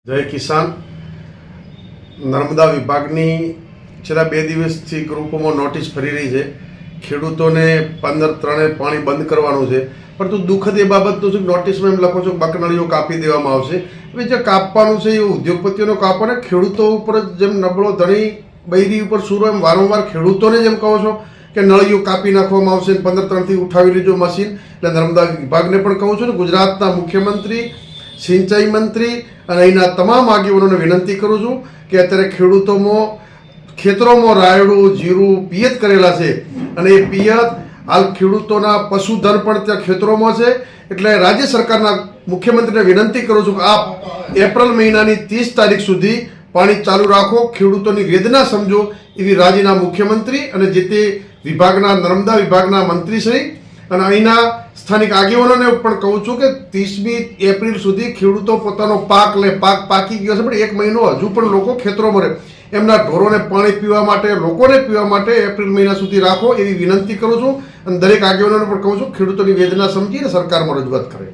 જય કિસાન. નર્મદા વિભાગની છેલ્લા 2 દિવસથી ગ્રુપોમાં નોટિસ ફરી રહી છે. ખેડૂતોને 15/3 પાણી બંધ કરવાનું છે, પરંતુ દુઃખદ એ બાબતનું છે કે નોટિસમાં એમ લખો છો બકનળીઓ કાપી દેવામાં આવશે. હવે જે કાપવાનું છે એ ઉદ્યોગપતિઓનો કાપવાને ખેડૂતો ઉપર જેમ નબળો ધણી બૈરી ઉપર સૂરો એમ વારંવાર ખેડૂતોને જેમ કહો છો કે નળીઓ કાપી નાખવામાં આવશે, 15/3થી ઉઠાવી લેજો મશીન. એટલે નર્મદા વિભાગને પણ કહું છું ને, ગુજરાતના મુખ્યમંત્રી, સિંચાઈ મંત્રી અને અહીંના તમામ આગેવાનોને વિનંતી કરું છું કે અત્યારે ખેતરોમાં રાયડું, જીરું, પિયત કરેલા છે અને એ પિયત હાલ ખેડૂતોના પશુધન પણ ત્યાં ખેતરોમાં છે. એટલે રાજ્ય સરકારના મુખ્યમંત્રીને વિનંતી કરું છું કે આપ એપ્રિલ મહિનાની 30 તારીખ સુધી પાણી ચાલુ રાખો, ખેડૂતોની વેદના સમજો. એવી રાજ્યના મુખ્યમંત્રી અને જે તે વિભાગના નર્મદા વિભાગના મંત્રીશ્રી અને અહીંના સ્થાનિક આગેવાનોને પણ કહું છું કે 30મી એપ્રિલ સુધી ખેડૂતો પોતાનો પાક પાકી ગયો છે, પણ 1 મહિનો હજુ પણ લોકો ખેતરોમાં રહે, એમના ઢોરોને પાણી પીવા માટે, લોકોને પીવા માટે એપ્રિલ મહિના સુધી રાખો એવી વિનંતી કરું છું. અને દરેક આગેવાનોને પણ કહું છું ખેડૂતોની વેદના સમજીને સરકારમાં રજૂઆત કરે.